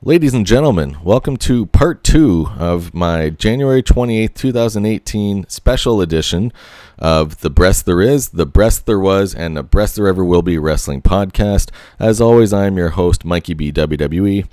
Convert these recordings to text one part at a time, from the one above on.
Ladies and gentlemen, welcome to part 2 of my January 28th, 2018 special edition of The Breast There Is, The Breast There Was, and The Breast There Ever Will Be Wrestling podcast. As always, I am your host, Mikey B. WWE.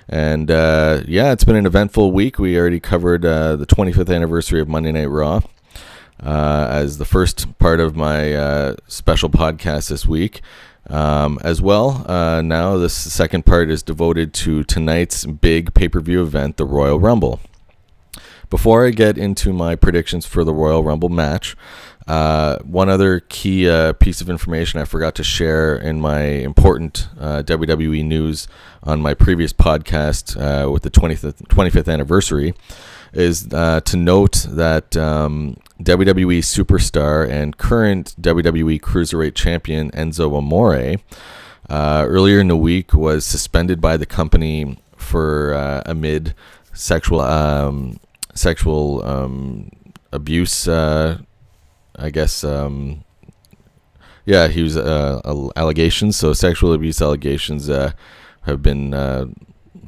And it's been an eventful week. We already covered the 25th anniversary of Monday Night Raw as the first part of my special podcast this week. As well, now this second part is devoted to tonight's big pay-per-view event, the Royal Rumble. Before I get into my predictions for the Royal Rumble match, one other key piece of information I forgot to share in my important WWE news on my previous podcast with the 25th anniversary is to note that WWE superstar and current WWE Cruiserweight champion Enzo Amore earlier in the week was suspended by the company for amid sexual abuse. He was allegations. So sexual abuse allegations have been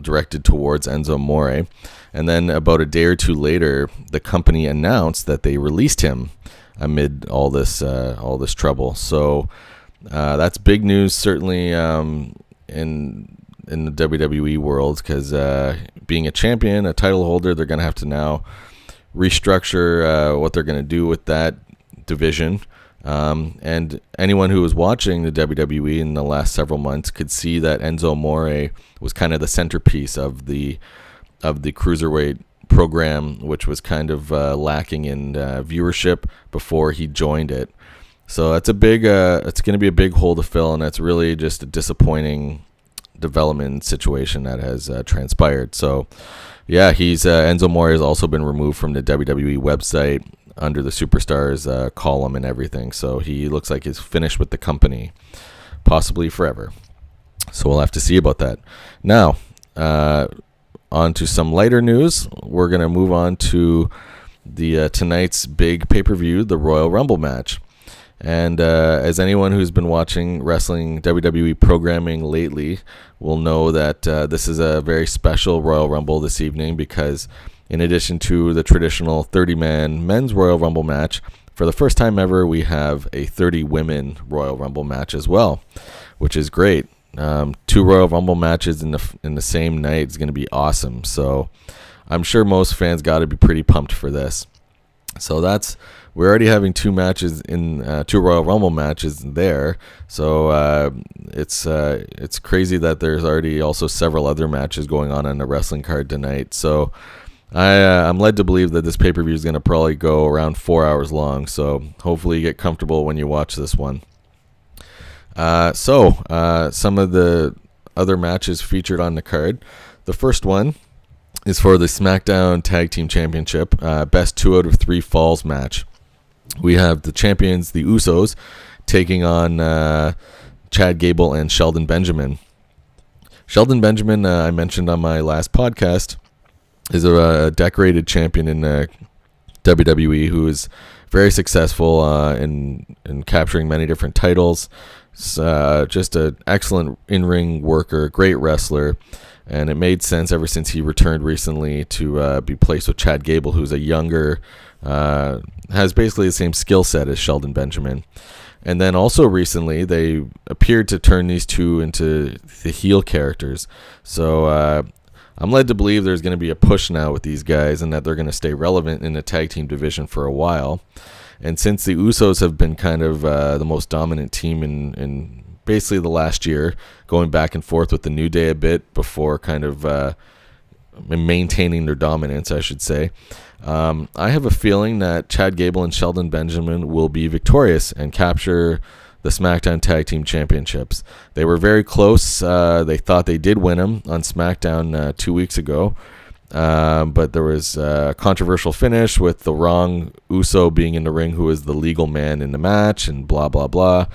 directed towards Enzo Amore. And then about a day or two later, the company announced that they released him amid all this trouble. So that's big news, certainly in the WWE world, because being a champion, a title holder, they're going to have to now restructure what they're going to do with that division. And anyone who was watching the WWE in the last several months could see that Enzo Amore was kind of the centerpiece of the Cruiserweight program, which was kind of lacking in viewership before he joined it. So that's it's going to be a big hole to fill, and that's really just a disappointing development situation that has transpired. So yeah, Enzo Amore has also been removed from the WWE website under the Superstars column and everything. So he looks like he's finished with the company, possibly forever. So we'll have to see about that. Now, on to some lighter news. We're going to move on to the tonight's big pay-per-view, the Royal Rumble match. And as anyone who's been watching wrestling WWE programming lately will know that this is a very special Royal Rumble this evening, because in addition to the traditional 30-man men's Royal Rumble match, for the first time ever, we have a 30-women Royal Rumble match as well, which is great. 2 Royal Rumble matches in the same night is going to be awesome. So I'm sure most fans got to be pretty pumped for this. So we're already having 2 matches in 2 Royal Rumble matches there. So it's crazy that there's already also several other matches going on the wrestling card tonight. So I'm led to believe that this pay-per-view is going to probably go around 4 hours long. So hopefully you get comfortable when you watch this one. Some of the other matches featured on the card. The first one is for the SmackDown Tag Team Championship, best 2 out of 3 falls match. We have the champions, the Usos, taking on Chad Gable and Shelton Benjamin. Shelton Benjamin, I mentioned on my last podcast, is a decorated champion in WWE who is very successful in capturing many different titles. Just an excellent in-ring worker, great wrestler, and it made sense ever since he returned recently to be placed with Chad Gable, who's a younger, has basically the same skill set as Shelton Benjamin. And then also recently, they appeared to turn these two into the heel characters. So I'm led to believe there's going to be a push now with these guys, and that they're going to stay relevant in the tag team division for a while. And since the Usos have been kind of the most dominant team in basically the last year, going back and forth with the New Day a bit before kind of maintaining their dominance, I should say, I have a feeling that Chad Gable and Shelton Benjamin will be victorious and capture the SmackDown Tag Team Championships. They were very close. They thought they did win them on SmackDown 2 weeks ago. But there was a controversial finish with the wrong Uso being in the ring, who was the legal man in the match, and blah, blah, blah.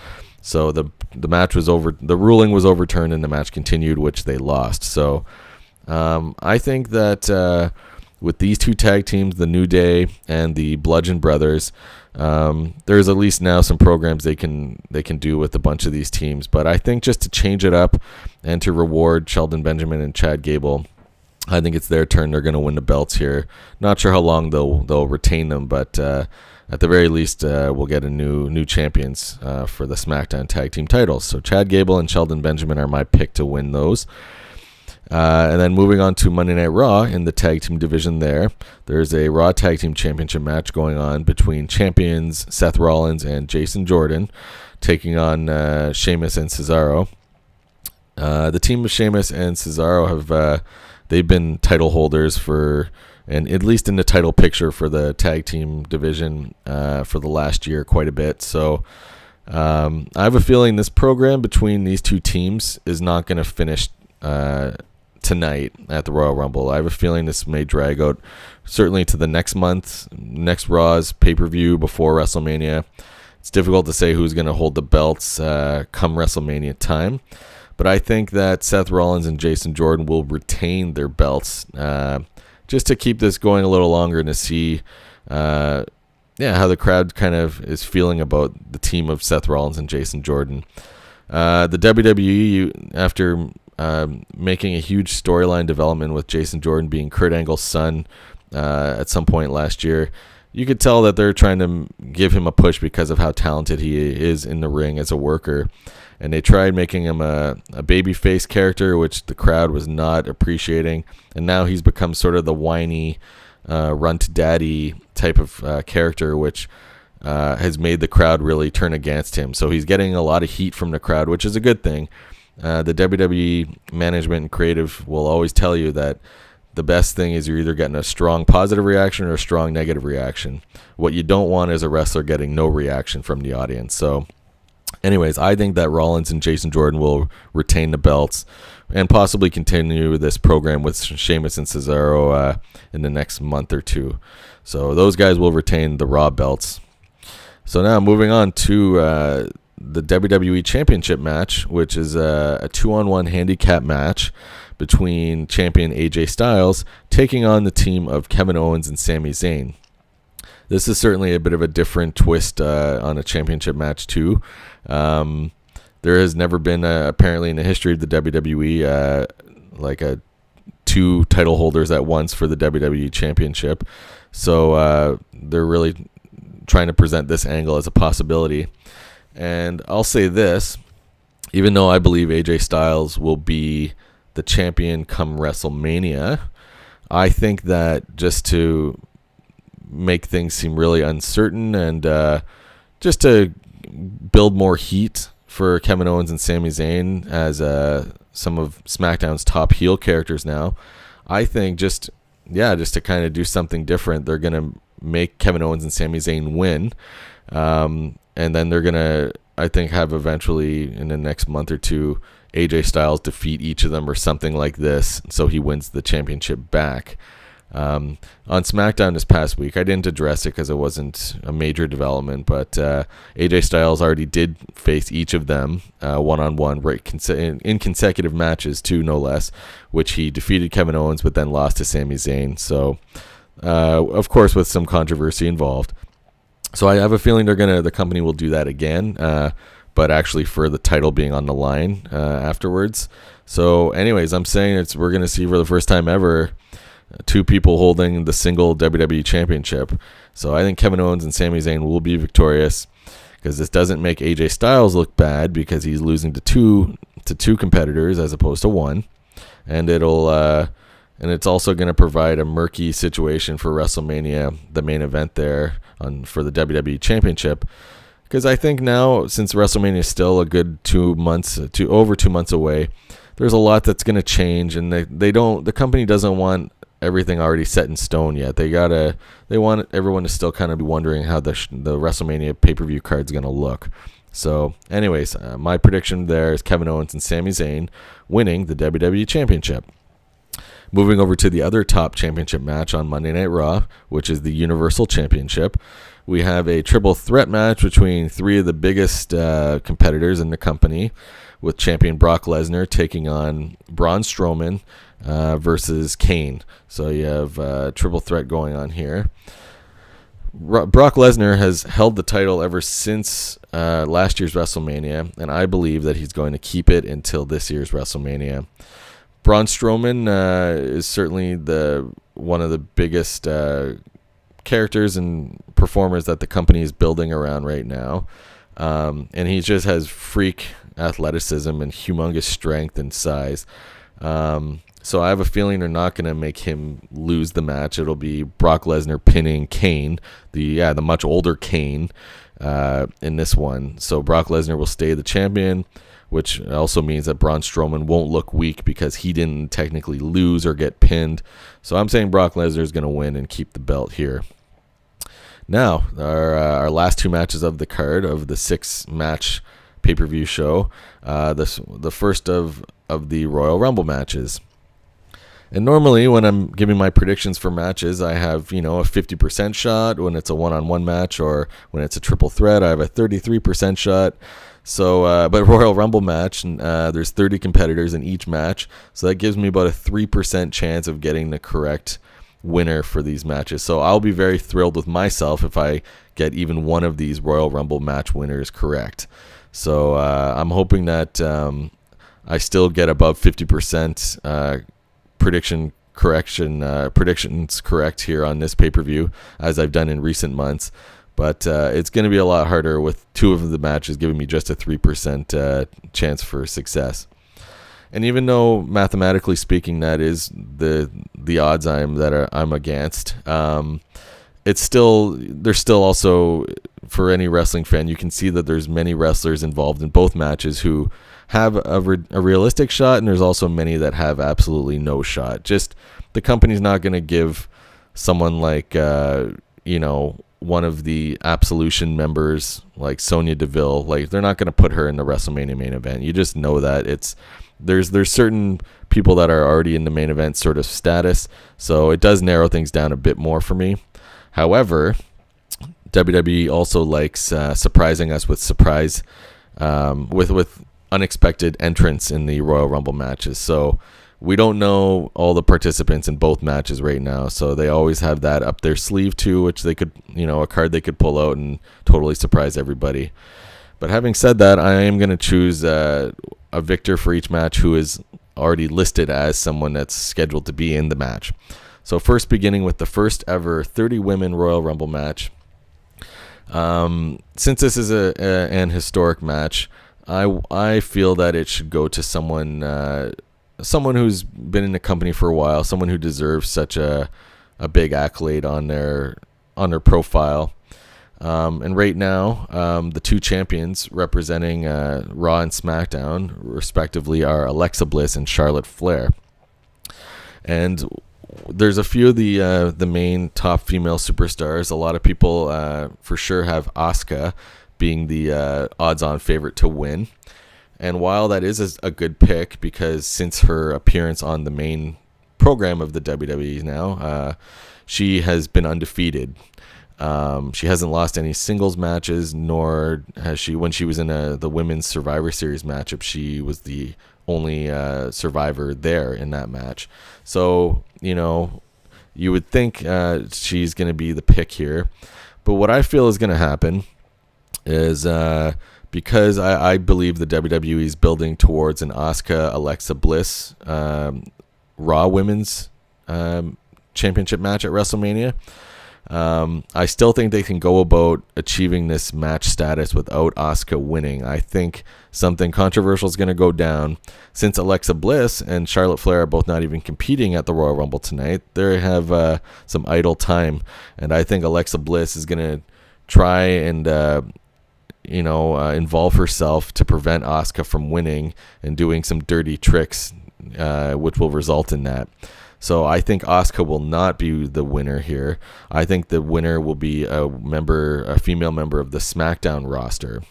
So the match was over. The ruling was overturned and the match continued, which they lost. So I think that with these two tag teams, the New Day and the Bludgeon Brothers, there's at least now some programs they can do with a bunch of these teams. But I think just to change it up and to reward Shelton Benjamin and Chad Gable, I think it's their turn. They're going to win the belts here. Not sure how long they'll retain them, but at the very least, we'll get a new champions for the SmackDown Tag Team titles. So Chad Gable and Shelton Benjamin are my pick to win those. And then moving on to Monday Night Raw in the tag team division there's a Raw Tag Team Championship match going on between champions Seth Rollins and Jason Jordan, taking on Sheamus and Cesaro. The team of Sheamus and Cesaro have they've been title holders and at least in the title picture for the tag team division for the last year quite a bit. So I have a feeling this program between these two teams is not going to finish tonight at the Royal Rumble. I have a feeling this may drag out certainly to the next Raw's pay-per-view before WrestleMania. It's difficult to say who's going to hold the belts come WrestleMania time, but I think that Seth Rollins and Jason Jordan will retain their belts just to keep this going a little longer and to see how the crowd kind of is feeling about the team of Seth Rollins and Jason Jordan. The WWE, after making a huge storyline development with Jason Jordan being Kurt Angle's son at some point last year, you could tell that they're trying to give him a push because of how talented he is in the ring as a worker. And they tried making him a babyface character, which the crowd was not appreciating. And now he's become sort of the whiny, runt daddy type of character, which has made the crowd really turn against him. So he's getting a lot of heat from the crowd, which is a good thing. The WWE management and creative will always tell you that the best thing is you're either getting a strong positive reaction or a strong negative reaction. What you don't want is a wrestler getting no reaction from the audience. So anyways, I think that Rollins and Jason Jordan will retain the belts and possibly continue this program with Sheamus and Cesaro in the next month or two. So those guys will retain the Raw belts. So now moving on to the WWE Championship match, which is a 2-on-1 handicap match between champion AJ Styles taking on the team of Kevin Owens and Sami Zayn. This is certainly a bit of a different twist on a championship match too. There has never been, apparently in the history of the WWE, like two title holders at once for the WWE Championship. So they're really trying to present this angle as a possibility. And I'll say this, even though I believe AJ Styles will be the champion come WrestleMania, I think that just to make things seem really uncertain and just to build more heat for Kevin Owens and Sami Zayn as some of SmackDown's top heel characters now, I think just to kind of do something different, they're going to make Kevin Owens and Sami Zayn win. And then they're going to, I think, have eventually in the next month or two, AJ Styles defeat each of them or something like this, so he wins the championship back. On SmackDown this past week, I didn't address it because it wasn't a major development, but AJ Styles already did face each of them one-on-one in consecutive matches too, no less, which he defeated Kevin Owens but then lost to Sami Zayn. So, of course, with some controversy involved. So I have a feeling the company will do that again, but actually for the title being on the line afterwards. So anyways, I'm saying we're going to see for the first time ever two people holding the single WWE Championship. So I think Kevin Owens and Sami Zayn will be victorious because this doesn't make AJ Styles look bad because he's losing to two competitors as opposed to one. And it's also going to provide a murky situation for WrestleMania, the main event there for the WWE Championship. Because I think now, since WrestleMania is still a good over 2 months away, there's a lot that's going to change, and the company doesn't want everything already set in stone yet. They want everyone to still kind of be wondering how the WrestleMania pay-per-view card is going to look. So, anyways, my prediction there is Kevin Owens and Sami Zayn winning the WWE Championship. Moving over to the other top championship match on Monday Night Raw, which is the Universal Championship. We have a triple threat match between three of the biggest competitors in the company. with champion Brock Lesnar taking on Braun Strowman versus Kane. So you have a triple threat going on here. Brock Lesnar has held the title ever since last year's WrestleMania, and I believe that he's going to keep it until this year's WrestleMania. Braun Strowman is certainly one of the biggest characters and performers that the company is building around right now. And he just has freak athleticism and humongous strength and size. So I have a feeling they're not going to make him lose the match. It'll be Brock Lesnar pinning Kane, the much older Kane, in this one. So Brock Lesnar will stay the champion, which also means that Braun Strowman won't look weak because he didn't technically lose or get pinned. So I'm saying Brock Lesnar is going to win and keep the belt here. Now, our last two matches of the card of the 6-match pay-per-view show, the first of the Royal Rumble matches. And normally when I'm giving my predictions for matches, I have, a 50% shot when it's a one-on-one match, or when it's a triple threat, I have a 33% shot. So, but Royal Rumble match, there's 30 competitors in each match. So that gives me about a 3% chance of getting the correct winner for these matches. So I'll be very thrilled with myself if I get even one of these Royal Rumble match winners correct. So I'm hoping that I still get above 50% predictions correct here on this pay-per-view, as I've done in recent months. But it's going to be a lot harder with two of the matches giving me just a 3% chance for success. And even though mathematically speaking that is the odds I'm against, there's still also, for any wrestling fan, you can see that there's many wrestlers involved in both matches who have a realistic shot, and there's also many that have absolutely no shot. Just the company's not going to give someone like one of the Absolution members like Sonya Deville, like they're not going to put her in the WrestleMania main event. You just know that there's certain people that are already in the main event sort of status, so it does narrow things down a bit more for me. However, WWE also likes surprising us with with unexpected entrants in the Royal Rumble matches. So we don't know all the participants in both matches right now, so they always have that up their sleeve too, which they could, a card they could pull out and totally surprise everybody. But having said that, I am going to choose a victor for each match who is already listed as someone that's scheduled to be in the match. So first, beginning with the first ever 30 women Royal Rumble match. Since this is an historic match, I feel that it should go to someone who's been in the company for a while, someone who deserves such a big accolade on their profile. And right now, the two champions representing Raw and SmackDown, respectively, are Alexa Bliss and Charlotte Flair. And there's a few of the main top female superstars. A lot of people for sure have Asuka being the odds-on favorite to win. And while that is a good pick, because since her appearance on the main program of the WWE now, she has been undefeated. She hasn't lost any singles matches, nor has she, when she was in the Women's Survivor Series matchup, she was the only survivor there in that match. So, you would think she's going to be the pick here. But what I feel is going to happen is because I believe the WWE is building towards an Asuka Alexa Bliss Raw Women's Championship match at WrestleMania. I still think they can go about achieving this match status without Asuka winning. I think something controversial is going to go down. Since Alexa Bliss and Charlotte Flair are both not even competing at the Royal Rumble tonight, they have some idle time. And I think Alexa Bliss is going to try and involve herself to prevent Asuka from winning and doing some dirty tricks, which will result in that. So I think Asuka will not be the winner here. I think the winner will be a female member of the SmackDown roster,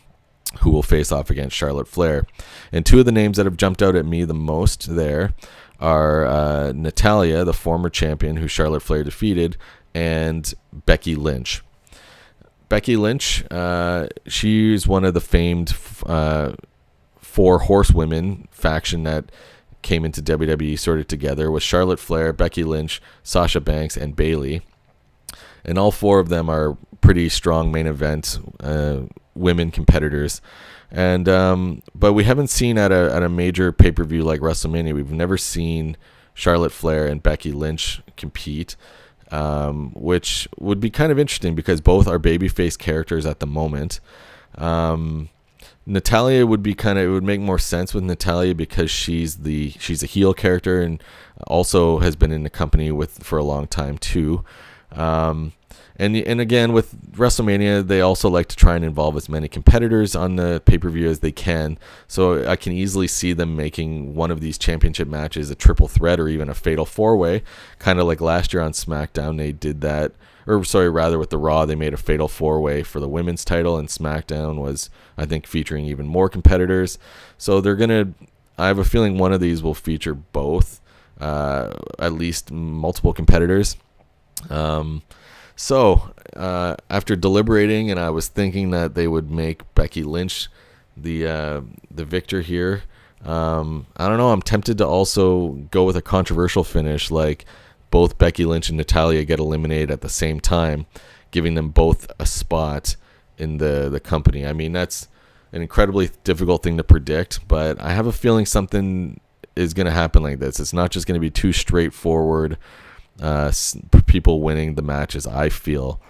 who will face off against Charlotte Flair. And two of the names that have jumped out at me the most there are Natalya, the former champion who Charlotte Flair defeated, and Becky Lynch. Becky Lynch, she's one of the famed four horsewomen faction that came into WWE sorted together with Charlotte Flair, Becky Lynch, Sasha Banks, and Bayley. And all four of them are pretty strong main event women competitors. And but we haven't seen at a major pay-per-view like WrestleMania, we've never seen Charlotte Flair and Becky Lynch compete, which would be kind of interesting because both are babyface characters at the moment. Natalya would be it would make more sense with Natalya because she's a heel character and also has been in the company for a long time too. And again, with WrestleMania, they also like to try and involve as many competitors on the pay-per-view as they can. So I can easily see them making one of these championship matches a triple threat or even a fatal four-way, kind of like last year on SmackDown. They did that, with the Raw, they made a fatal four-way for the women's title, and SmackDown was, I think, featuring even more competitors. So I have a feeling one of these will feature both, at least multiple competitors. So after deliberating, and I was thinking that they would make Becky Lynch the victor here. I don't know. I'm tempted to also go with a controversial finish, like both Becky Lynch and Natalya get eliminated at the same time, giving them both a spot in the company. I mean, that's an incredibly difficult thing to predict, but I have a feeling something is going to happen like this. It's not just going to be too straightforward. People winning the matches, I feel.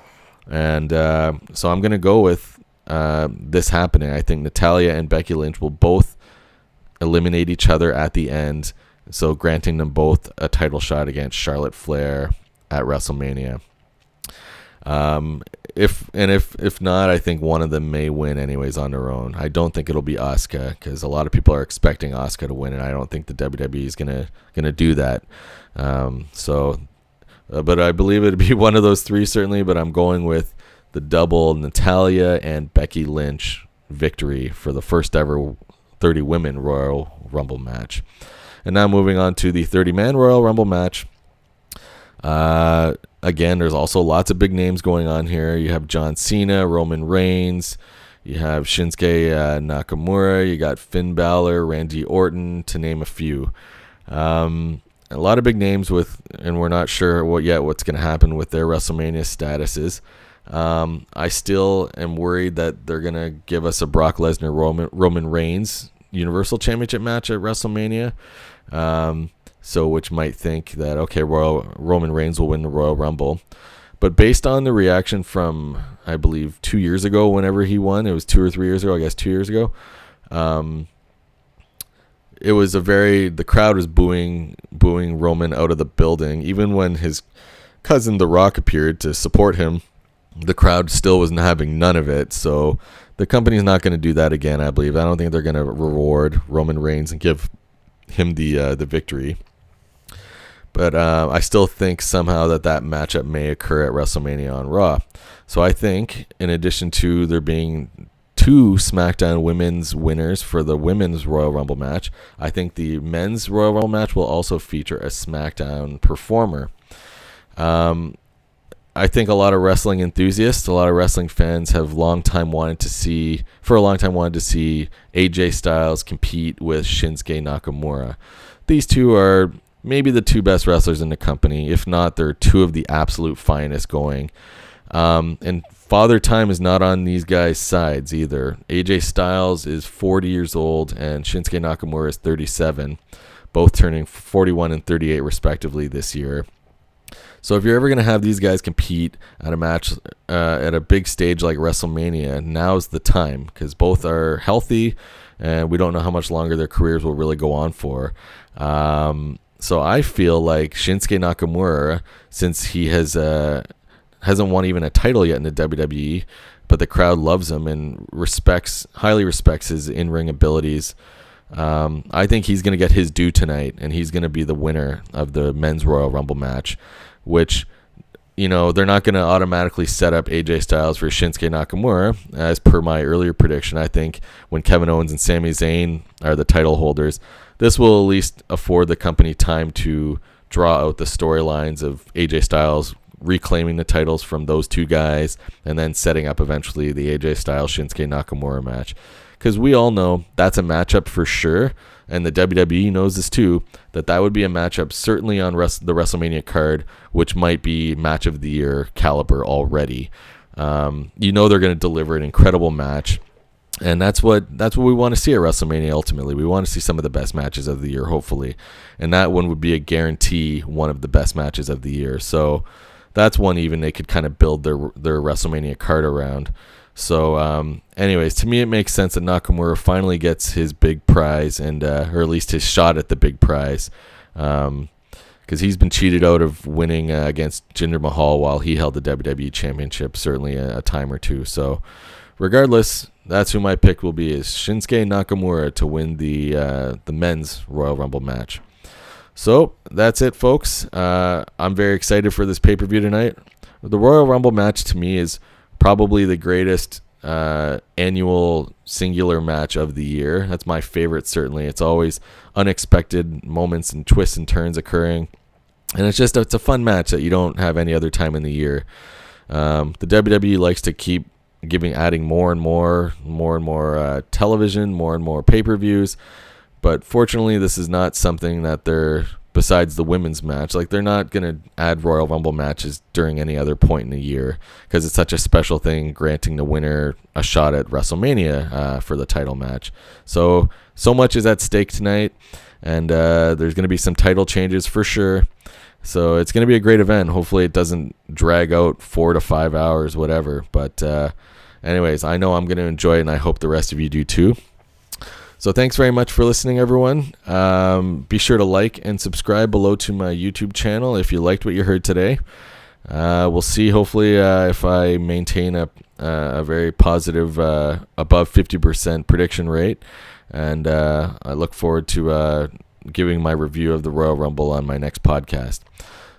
And so I'm going to go with this happening. I think Natalya and Becky Lynch will both eliminate each other at the end, so granting them both a title shot against Charlotte Flair at WrestleMania. If not, I think one of them may win anyways on their own. I don't think it'll be Asuka, because a lot of people are expecting Asuka to win, and I don't think the WWE is gonna do that. But I believe it'd be one of those three certainly. But I'm going with the double Natalya and Becky Lynch victory for the first ever 30 women Royal Rumble match. And now moving on to the 30-man Royal Rumble match. Again, there's also lots of big names going on here. You have John Cena, Roman Reigns, you have Shinsuke Nakamura, you got Finn Balor, Randy Orton, to name a few. A lot of big names and we're not sure what's going to happen with their WrestleMania statuses. I still am worried that they're going to give us a Brock Lesnar Roman Reigns Universal Championship match at WrestleMania. Which might think that, okay, Roman Reigns will win the Royal Rumble. But based on the reaction from, I believe, 2 years ago, whenever he won, it was 2 or 3 years ago, I guess 2 years ago, it was the crowd was booing Roman out of the building. Even when his cousin The Rock appeared to support him, the crowd still wasn't having none of it. So the company's not going to do that again, I believe. I don't think they're going to reward Roman Reigns and give him the victory. But I still think somehow that matchup may occur at WrestleMania on Raw. So I think, in addition to there being 2 SmackDown women's winners for the women's Royal Rumble match, I think the men's Royal Rumble match will also feature a SmackDown performer. I think a lot of wrestling enthusiasts, a lot of wrestling fans have for a long time wanted to see AJ Styles compete with Shinsuke Nakamura. These two are maybe the 2 best wrestlers in the company. If not, they're 2 of the absolute finest going. And Father Time is not on these guys' sides either. AJ Styles is 40 years old and Shinsuke Nakamura is 37, both turning 41 and 38 respectively this year. So if you're ever going to have these guys compete at a match at a big stage like WrestleMania, now's the time, because both are healthy and we don't know how much longer their careers will really go on for. So I feel like Shinsuke Nakamura, since he hasn't won even a title yet in the WWE, but the crowd loves him and highly respects his in-ring abilities, I think he's going to get his due tonight, and he's going to be the winner of the men's Royal Rumble match, which, they're not going to automatically set up AJ Styles for Shinsuke Nakamura. As per my earlier prediction, I think when Kevin Owens and Sami Zayn are the title holders, this will at least afford the company time to draw out the storylines of AJ Styles reclaiming the titles from those 2 guys and then setting up eventually the AJ Styles Shinsuke Nakamura match. because we all know that's a matchup for sure, and the WWE knows this too, that would be a matchup certainly on the WrestleMania card, which might be match of the year caliber already. They're going to deliver an incredible match. And that's what we want to see at WrestleMania ultimately. We want to see some of the best matches of the year, hopefully. And that one would be a guarantee one of the best matches of the year. So that's one even they could kind of build their WrestleMania card around. So anyways, to me it makes sense that Nakamura finally gets his big prize, and or at least his shot at the big prize. Because he's been cheated out of winning against Jinder Mahal while he held the WWE Championship certainly a time or two. So regardless, that's who my pick will be, is Shinsuke Nakamura to win the men's Royal Rumble match. So that's it, folks. I'm very excited for this pay-per-view tonight. The Royal Rumble match to me is probably the greatest annual singular match of the year. That's my favorite, certainly. It's always unexpected moments and twists and turns occurring. And it's a fun match that you don't have any other time in the year. The WWE likes to keep adding more and more television, more and more pay-per-views. But fortunately, this is not something that besides the women's match, like they're not going to add Royal Rumble matches during any other point in the year because it's such a special thing, granting the winner a shot at WrestleMania for the title match. So much is at stake tonight, and there's going to be some title changes for sure. So it's going to be a great event. Hopefully it doesn't drag out 4 to 5 hours, whatever. But anyways, I know I'm going to enjoy it, and I hope the rest of you do too. So thanks very much for listening, everyone. Be sure to like and subscribe below to my YouTube channel if you liked what you heard today. We'll see, hopefully, if I maintain a very positive above 50% prediction rate. And I look forward to giving my review of the Royal Rumble on my next podcast.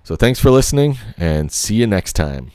So thanks for listening, and see you next time.